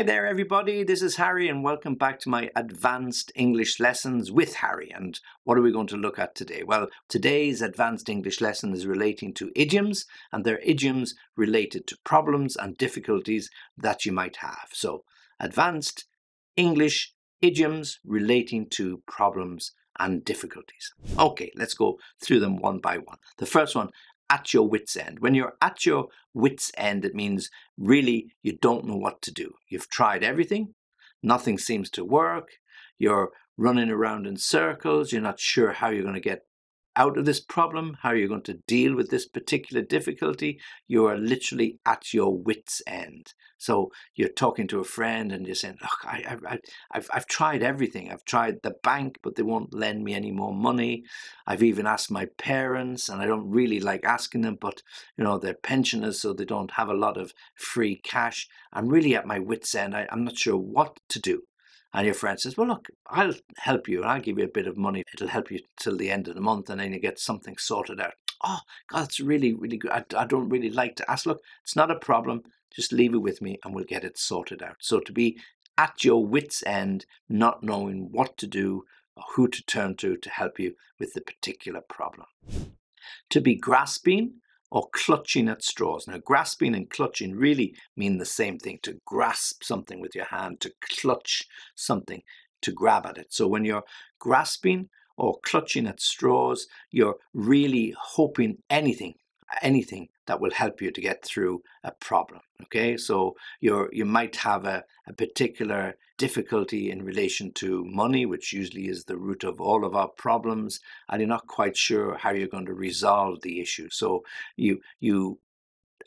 Hi there everybody, this is Harry and welcome back to my advanced English lessons with Harry. And what are we going to look at today? Well, today's advanced English lesson is relating to idioms, and they're idioms related to problems and difficulties that you might have. So, advanced English idioms relating to problems and difficulties. Okay, let's go through them one by one. The first one, at your wits' end. When you're at your wits' end, it means really you don't know what to do. You've tried everything, nothing seems to work, you're running around in circles, you're not sure how you're going to get out of this problem, how you're going to deal with this particular difficulty. You are literally at your wits' end. So you're talking to a friend and you're saying, look, I've tried everything. I've tried the bank, but they won't lend me any more money. I've even asked my parents, and I don't really like asking them, but you know, they're pensioners, so they don't have a lot of free cash. I'm really at my wits' end. I'm not sure what to do. And your friend says, well, look, I'll help you and I'll give you a bit of money. It'll help you till the end of the month, and then you get something sorted out. Oh, God, it's really, really good. I don't really like to ask. Look, it's not a problem. Just leave it with me and we'll get it sorted out. So to be at your wits' end, not knowing what to do or who to turn to help you with the particular problem. To be grasping or clutching at straws. Now, grasping and clutching really mean the same thing. To grasp something with your hand, to clutch something, to grab at it. So when you're grasping or clutching at straws, you're really hoping anything that will help you to get through a problem. Okay, so you might have a particular difficulty in relation to money, which usually is the root of all of our problems, and you're not quite sure how you're going to resolve the issue. So you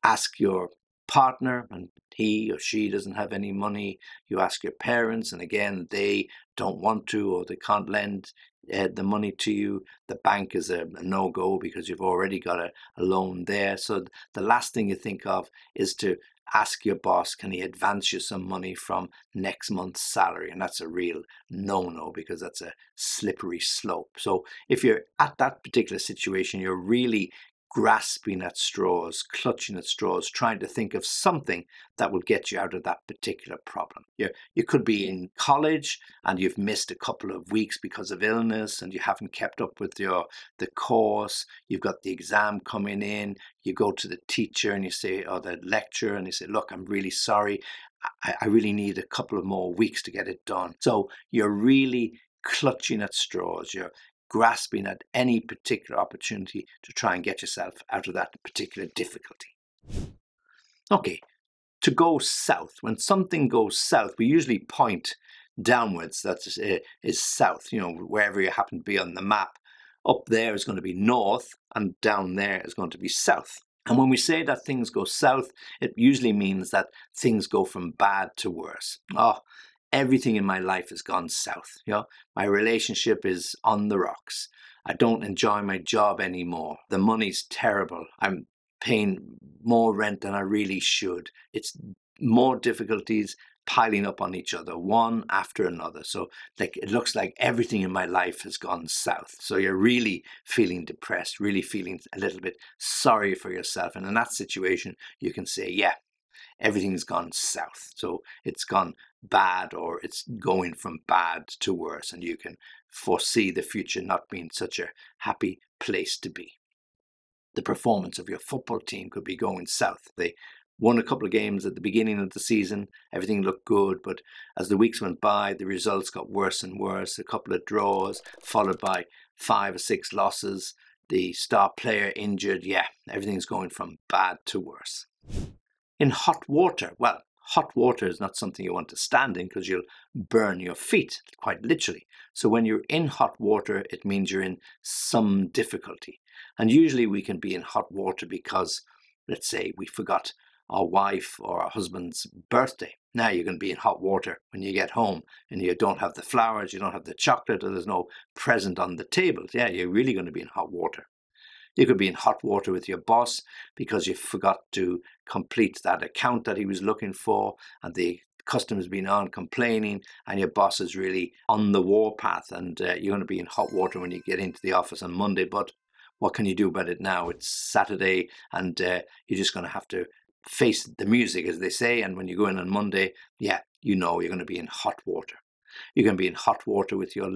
ask your partner and he or she doesn't have any money. You ask your parents, and again they don't want to, or they can't lend the money to you. The bank is a no-go because you've already got a loan there. So the last thing you think of is to ask your boss, can he advance you some money from next month's salary? And that's a real no-no, because that's a slippery slope. So if you're at that particular situation, you're really grasping at straws, clutching at straws, trying to think of something that will get you out of that particular problem. You could be in college and you've missed a couple of weeks because of illness and you haven't kept up with the course. You've got the exam coming in. You go to the teacher and you say, or the lecturer, and you say, look, I'm really sorry. I really need a couple of more weeks to get it done. So you're really clutching at straws. You're grasping at any particular opportunity to try and get yourself out of that particular difficulty. Okay, to go south. When something goes south, we usually point downwards. That is south, you know, wherever you happen to be on the map. Up there is going to be north, and down there is going to be south. And when we say that things go south, it usually means that things go from bad to worse. Everything in my life has gone south. You know, my relationship is on the rocks. I don't enjoy my job anymore. The money's terrible. I'm paying more rent than I really should. It's more difficulties piling up on each other, one after another. So it looks like everything in my life has gone south. So you're really feeling depressed, really feeling a little bit sorry for yourself. And in that situation, you can say, yeah, everything's gone south. So it's gone bad, or it's going from bad to worse, and you can foresee the future not being such a happy place to be. The performance of your football team could be going south. They won a couple of games at the beginning of the season, everything looked good, but as the weeks went by, the results got worse and worse. A couple of draws followed by 5 or 6 losses. The star player injured. Yeah, everything's going from bad to worse. In hot water, well, hot water is not something you want to stand in because you'll burn your feet, quite literally. So when you're in hot water, it means you're in some difficulty. And usually we can be in hot water because, let's say, we forgot our wife or our husband's birthday. Now you're going to be in hot water when you get home and you don't have the flowers, you don't have the chocolate, or there's no present on the table. Yeah, you're really going to be in hot water. You could be in hot water with your boss because you forgot to complete that account that he was looking for, and the customer's been on complaining, and your boss is really on the warpath, and you're going to be in hot water when you get into the office on Monday. But what can you do about it now? It's Saturday, and you're just going to have to face the music, as they say, and when you go in on Monday, yeah, you know you're going to be in hot water. You're going to be in hot water with your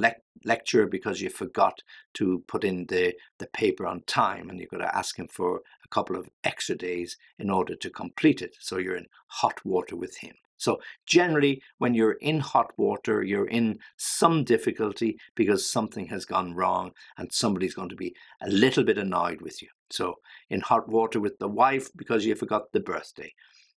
lecturer because you forgot to put in the paper on time, and you've got to ask him for a couple of extra days in order to complete it. So you're in hot water with him. So generally, when you're in hot water, you're in some difficulty because something has gone wrong and somebody's going to be a little bit annoyed with you. So in hot water with the wife because you forgot the birthday.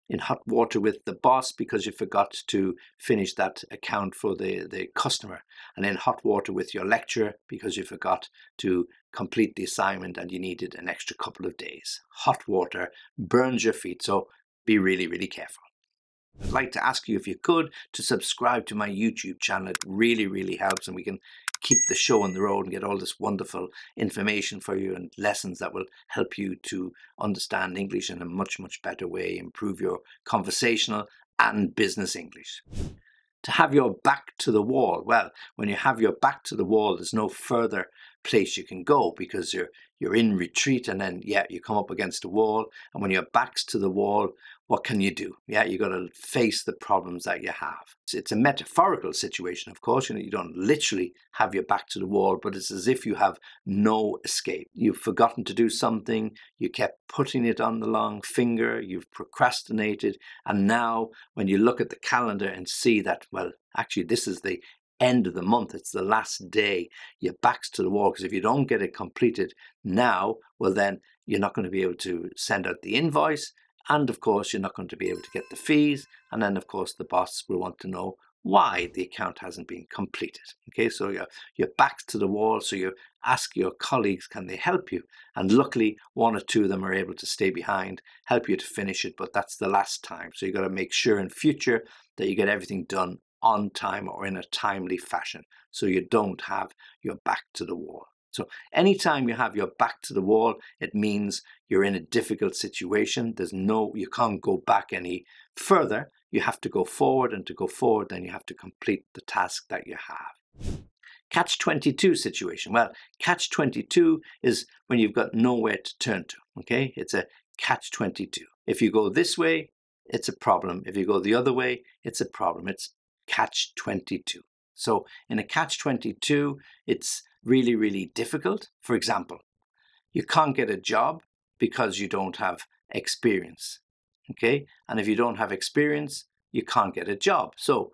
In hot water with the boss because you forgot to finish that account for the customer. And in hot water with your lecturer because you forgot to complete the assignment and you needed an extra couple of days. Hot water burns your feet, so be really, really careful. I'd like to ask you, if you could, to subscribe to my YouTube channel. It really, really helps, and we can keep the show on the road and get all this wonderful information for you and lessons that will help you to understand English in a much, much better way, improve your conversational and business English. To have your back to the wall. Well, when you have your back to the wall, there's no further place you can go because you're in retreat, and then you come up against a wall, and when your back's to the wall, what can you do? You got to face the problems that you have. It's a metaphorical situation, of course. You don't literally have your back to the wall, but it's as if you have no escape. You've forgotten to do something, you kept putting it on the long finger, you've procrastinated, and now when you look at the calendar and see that, well, actually this is the end of the month, it's the last day, your back's to the wall, because if you don't get it completed now, well then you're not going to be able to send out the invoice, and of course you're not going to be able to get the fees, and then of course the boss will want to know why the account hasn't been completed. Okay, so your back's to the wall, so you ask your colleagues, can they help you? And luckily one or two of them are able to stay behind, help you to finish it, but that's the last time. So you got to make sure in future that you get everything done on time or in a timely fashion, so you don't have your back to the wall. So anytime you have your back to the wall, it means you're in a difficult situation. You can't go back any further. You have to go forward, and to go forward, then you have to complete the task that you have. Catch-22 situation. Well, catch-22 is when you've got nowhere to turn to. Okay, it's a catch-22. If you go this way, it's a problem. If you go the other way, it's a problem. It's catch-22. So in a catch-22, it's really, really difficult. For example, you can't get a job because you don't have experience. Okay, and if you don't have experience, you can't get a job. So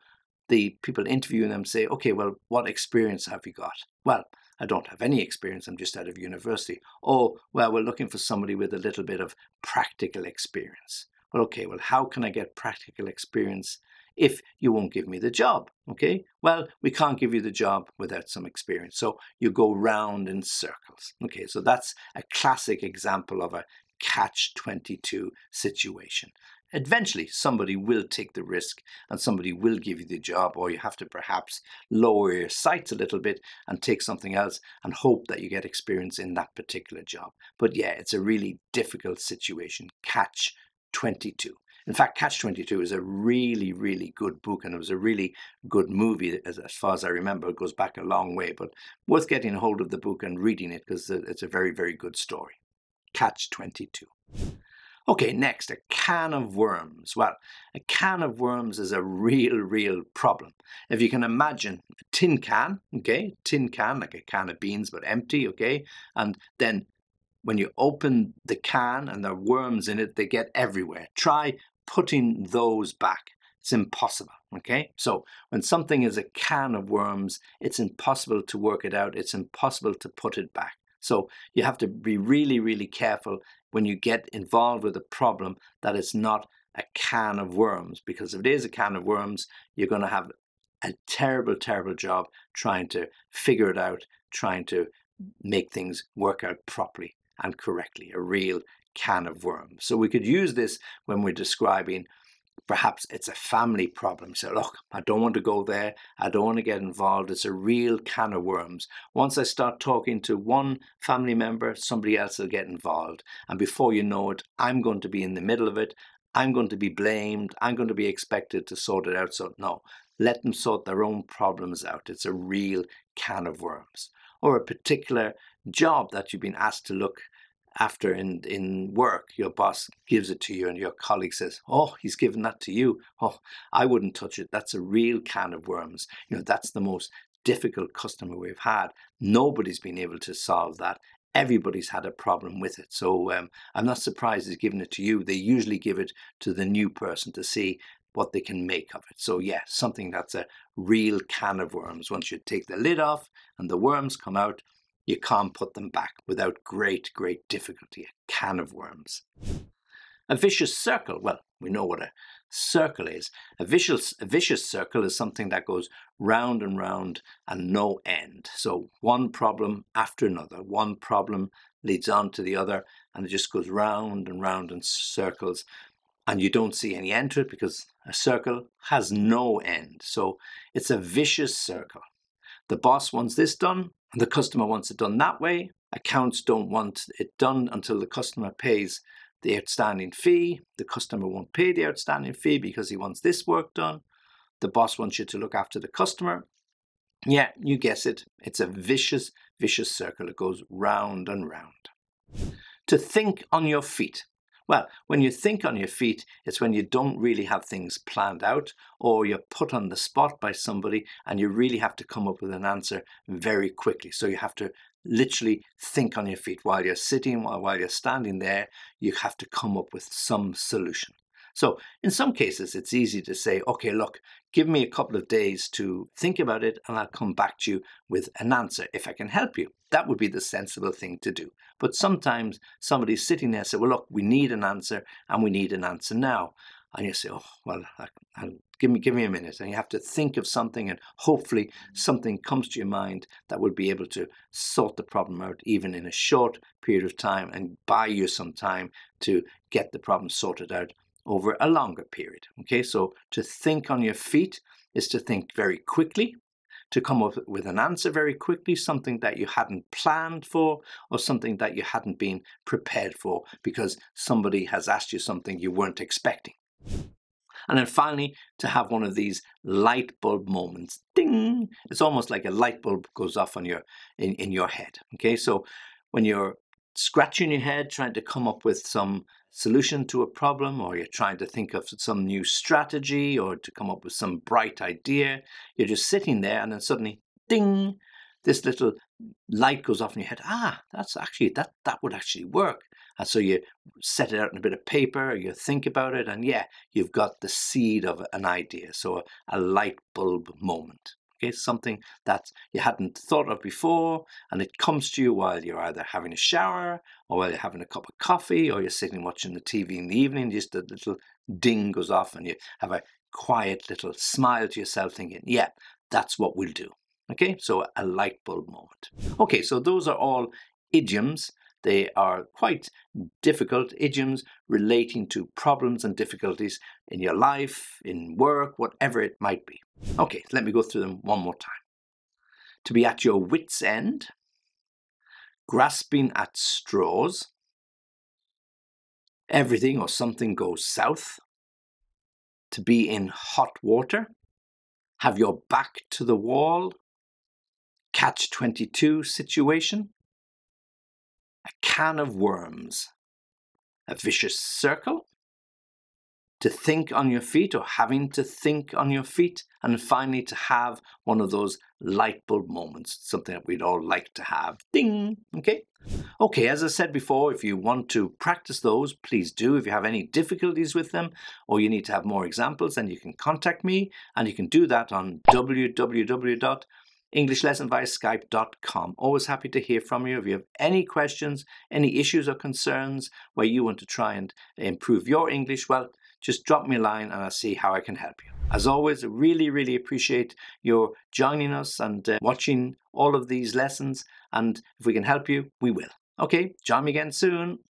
the people interviewing them say, okay, well, what experience have you got? Well, I don't have any experience, I'm just out of university. Oh, well, we're looking for somebody with a little bit of practical experience. Well, okay, well, how can I get practical experience if you won't give me the job? Okay, well, we can't give you the job without some experience. So you go round in circles. Okay, so that's a classic example of a catch-22 situation. Eventually, somebody will take the risk and somebody will give you the job, or you have to perhaps lower your sights a little bit and take something else and hope that you get experience in that particular job. But yeah, it's a really difficult situation, catch-22. In fact, Catch-22 is a really, really good book, and it was a really good movie as far as I remember. It goes back a long way, but worth getting a hold of the book and reading it because it's a very, very good story. Catch-22. Okay, next, a can of worms. Well, a can of worms is a real problem. If you can imagine a tin can, okay, tin can, like a can of beans, but empty, okay, and then when you open the can and there are worms in it, they get everywhere. Try putting those back. It's impossible, okay? So when something is a can of worms, it's impossible to work it out. It's impossible to put it back. So you have to be really, really careful when you get involved with a problem that it's not a can of worms, because if it is a can of worms, you're going to have a terrible, terrible job trying to figure it out, trying to make things work out properly and correctly, a real can of worms. So we could use this when we're describing perhaps it's a family problem. So look, I don't want to go there. I don't want to get involved. It's a real can of worms. Once I start talking to one family member, somebody else will get involved. And before you know it, I'm going to be in the middle of it. I'm going to be blamed. I'm going to be expected to sort it out. So no, let them sort their own problems out. It's a real can of worms. Or a particular job that you've been asked to look after in work, your boss gives it to you and your colleague says, oh, he's given that to you. Oh, I wouldn't touch it. That's a real can of worms. That's the most difficult customer we've had. Nobody's been able to solve that. Everybody's had a problem with it. So I'm not surprised he's given it to you. They usually give it to the new person to see what they can make of it. So yeah, something that's a real can of worms. Once you take the lid off and the worms come out, you can't put them back without great difficulty. A can of worms. A vicious circle. Well, we know what a circle is. A vicious circle is something that goes round and round and no end. So one problem after another. One problem leads on to the other, and it just goes round and round in circles. And you don't see any end to it because a circle has no end. So it's a vicious circle. The boss wants this done, and the customer wants it done that way. Accounts don't want it done until the customer pays the outstanding fee. The customer won't pay the outstanding fee because he wants this work done. The boss wants you to look after the customer. Yeah, you guess it. It's a vicious circle. It goes round and round. To think on your feet. Well, when you think on your feet, it's when you don't really have things planned out, or you're put on the spot by somebody and you really have to come up with an answer very quickly. So you have to literally think on your feet while you're sitting, while you're standing there. You have to come up with some solution. So in some cases, it's easy to say, okay, look, give me a couple of days to think about it and I'll come back to you with an answer if I can help you. That would be the sensible thing to do. But sometimes somebody's sitting there and say, well, look, we need an answer and we need an answer now. And you say, oh, well, give me a minute. And you have to think of something, and hopefully something comes to your mind that will be able to sort the problem out even in a short period of time and buy you some time to get the problem sorted out over a longer period. Okay, so to think on your feet is to think very quickly, to come up with an answer very quickly, something that you hadn't planned for or something that you hadn't been prepared for because somebody has asked you something you weren't expecting. And then finally, to have one of these light bulb moments. Ding! It's almost like a light bulb goes off on in your head. Okay, so when you're scratching your head trying to come up with some solution to a problem, or you're trying to think of some new strategy or to come up with some bright idea, you're just sitting there and then suddenly, ding, this little light goes off in your head. That would actually work. And so you set it out on a bit of paper, you think about it, and yeah, you've got the seed of an idea. So a light bulb moment. Okay, something that you hadn't thought of before, and it comes to you while you're either having a shower or while you're having a cup of coffee or you're sitting watching the TV in the evening. Just a little ding goes off and you have a quiet little smile to yourself thinking, yeah, that's what we'll do. Okay, so a light bulb moment. Okay, so those are all idioms. They are quite difficult idioms relating to problems and difficulties in your life, in work, whatever it might be. Okay, let me go through them one more time. To be at your wits' end, grasping at straws, everything or something goes south, to be in hot water, have your back to the wall, catch-22 situation, a can of worms, a vicious circle, to think on your feet or having to think on your feet, and finally to have one of those light bulb moments, something that we'd all like to have. Ding! Okay, as I said before, if you want to practice those, please do. If you have any difficulties with them or you need to have more examples, then you can contact me, and you can do that on www.englishlessonviaskype.com. Always happy to hear from you. If you have any questions, any issues or concerns where you want to try and improve your English, well, just drop me a line and I'll see how I can help you. As always, I really appreciate your joining us and watching all of these lessons. And if we can help you, we will. Okay, join me again soon.